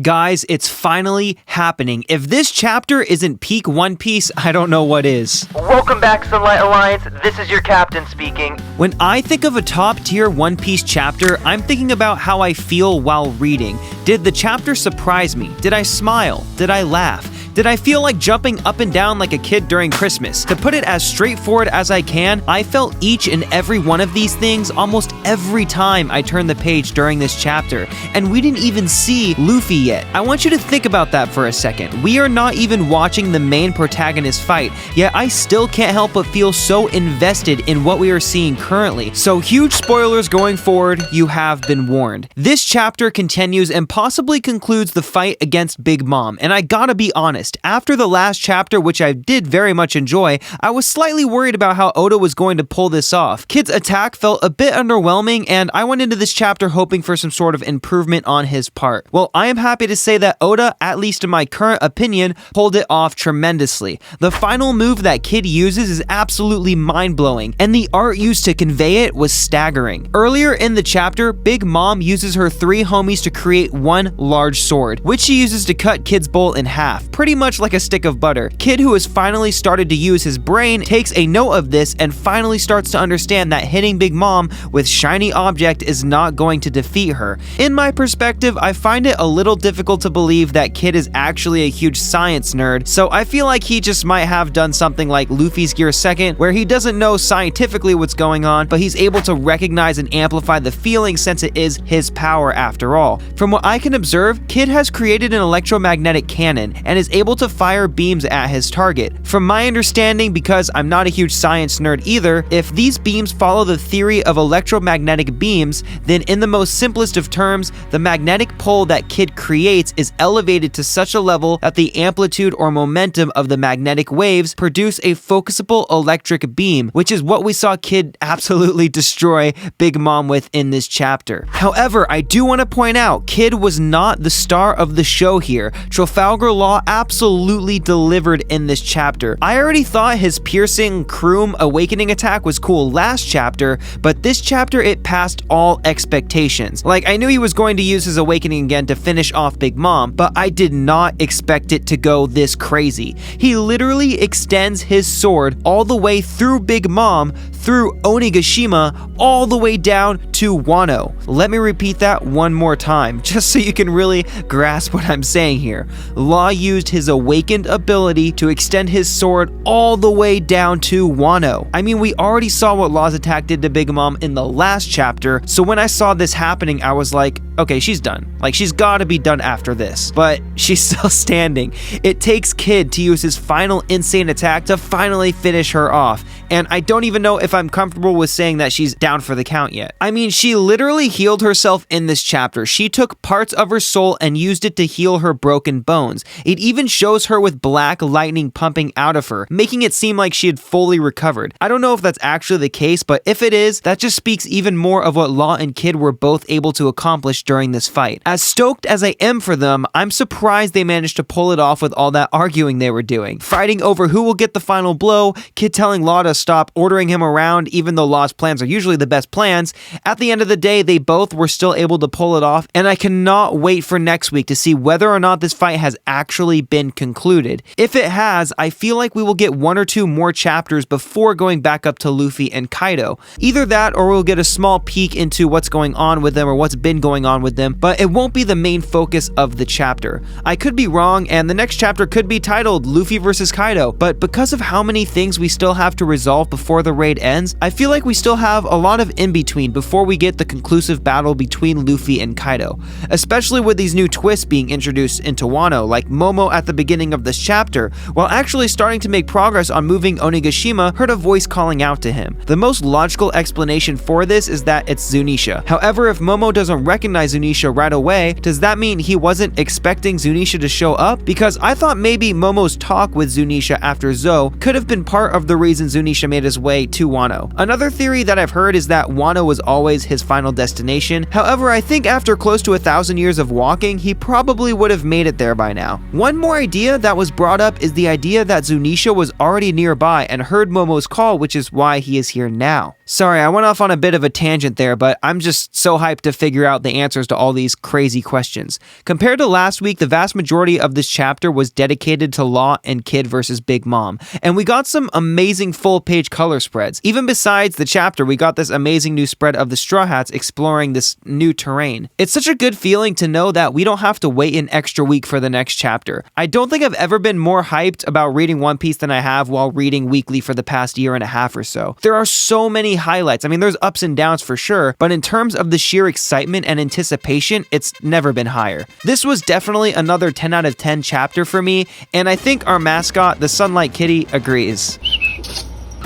Guys, it's finally happening. If this chapter isn't peak One Piece, I don't know what is. Welcome back, Sunlight Alliance. This is your captain speaking. When I think of a top-tier One Piece chapter, I'm thinking about how I feel while reading. Did the chapter surprise me? Did I smile? Did I laugh? Did I feel like jumping up and down like a kid during Christmas? To put it as straightforward as I can, I felt each and every one of these things almost every time I turned the page during this chapter, and we didn't even see Luffy yet. I want you to think about that for a second. We are not even watching the main protagonist fight, yet I still can't help but feel so invested in what we are seeing currently. So huge spoilers going forward, you have been warned. This chapter continues and possibly concludes the fight against Big Mom, and I gotta be honest, after the last chapter, which I did very much enjoy, I was slightly worried about how Oda was going to pull this off. Kid's attack felt a bit underwhelming, and I went into this chapter hoping for some sort of improvement on his part. Well, I am happy to say that Oda, at least in my current opinion, pulled it off tremendously. The final move that Kid uses is absolutely mind-blowing, and the art used to convey it was staggering. Earlier in the chapter, Big Mom uses her 3 homies to create one large sword, which she uses to cut Kid's bolt in half, pretty much like a stick of butter. Kid, who has finally started to use his brain, takes a note of this and finally starts to understand that hitting Big Mom with shiny object is not going to defeat her. In my perspective, I find it a little difficult to believe that Kid is actually a huge science nerd, so I feel like he just might have done something like Luffy's Gear 2nd, where he doesn't know scientifically what's going on, but he's able to recognize and amplify the feeling since it is his power after all. From what I can observe, Kid has created an electromagnetic cannon and is able to fire beams at his target. From my understanding, because I'm not a huge science nerd either, if these beams follow the theory of electromagnetic beams, then in the most simplest of terms, the magnetic pole that Kid creates is elevated to such a level that the amplitude or momentum of the magnetic waves produce a focusable electric beam, which is what we saw Kid absolutely destroy Big Mom with in this chapter. However, I do want to point out, Kid was not the star of the show here. Trafalgar Law absolutely delivered in this chapter. I already thought his piercing Kroom awakening attack was cool last chapter, but this chapter it passed all expectations. Like, I knew he was going to use his awakening again to finish off Big Mom, but I did not expect it to go this crazy. He literally extends his sword all the way through Big Mom, through Onigashima, all the way down to Wano. Let me repeat that one more time, just so you can really grasp what I'm saying here. Law used his awakened ability to extend his sword all the way down to Wano. I mean, we already saw what Law's attack did to Big Mom in the last chapter, so when I saw this happening, I was like, okay, she's done. Like, she's gotta be done after this. But she's still standing. It takes Kid to use his final insane attack to finally finish her off. And I don't even know if I'm comfortable with saying that she's down for the count yet. I mean, she literally healed herself in this chapter. She took parts of her soul and used it to heal her broken bones. It even shows her with black lightning pumping out of her, making it seem like she had fully recovered. I don't know if that's actually the case, but if it is, that just speaks even more of what Law and Kid were both able to accomplish during this fight. As stoked as I am for them, I'm surprised they managed to pull it off with all that arguing they were doing. Fighting over who will get the final blow, Kid telling Law to stop ordering him around even though Law's plans are usually the best plans. At the end of the day, they both were still able to pull it off, and I cannot wait for next week to see whether or not this fight has actually been concluded. If it has, I feel like we will get 1 or 2 more chapters before going back up to Luffy and Kaido. Either that or we'll get a small peek into what's going on with them or what's been going on with them, but it won't be the main focus of the chapter. I could be wrong, and the next chapter could be titled Luffy vs. Kaido, but because of how many things we still have to resolve before the raid ends, I feel like we still have a lot of in-between before we get the conclusive battle between Luffy and Kaido, especially with these new twists being introduced into Wano, like Momo at the beginning of this chapter, while actually starting to make progress on moving Onigashima, heard a voice calling out to him. The most logical explanation for this is that it's Zunisha. However, if Momo doesn't recognize Zunisha right away, does that mean he wasn't expecting Zunisha to show up? Because I thought maybe Momo's talk with Zunisha after Zou could have been part of the reason Zunisha made his way to Wano. Another theory that I've heard is that Wano was always his final destination. However, I think after close to 1,000 years of walking, he probably would have made it there by now. One more idea that was brought up is the idea that Zunisha was already nearby and heard Momo's call, which is why he is here now. Sorry, I went off on a bit of a tangent there, but I'm just so hyped to figure out the answers to all these crazy questions. Compared to last week, the vast majority of this chapter was dedicated to Law and Kid versus Big Mom, and we got some amazing full-page color spreads. Even besides the chapter, we got this amazing new spread of the Straw Hats exploring this new terrain. It's such a good feeling to know that we don't have to wait an extra week for the next chapter. I don't think I've ever been more hyped about reading One Piece than I have while reading weekly for the past year and a half or so. There are so many highlights. I mean, there's ups and downs for sure, but in terms of the sheer excitement and anticipation, it's never been higher. This was definitely another 10 out of 10 chapter for me, and I think our mascot, the Sunlight Kitty, agrees.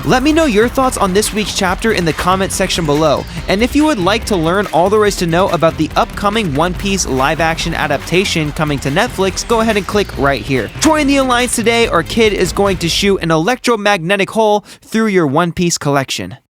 Let me know your thoughts on this week's chapter in the comment section below, and if you would like to learn all there is to know about the upcoming One Piece live-action adaptation coming to Netflix, go ahead and click right here. Join the Alliance today, or Kid is going to shoot an electromagnetic hole through your One Piece collection.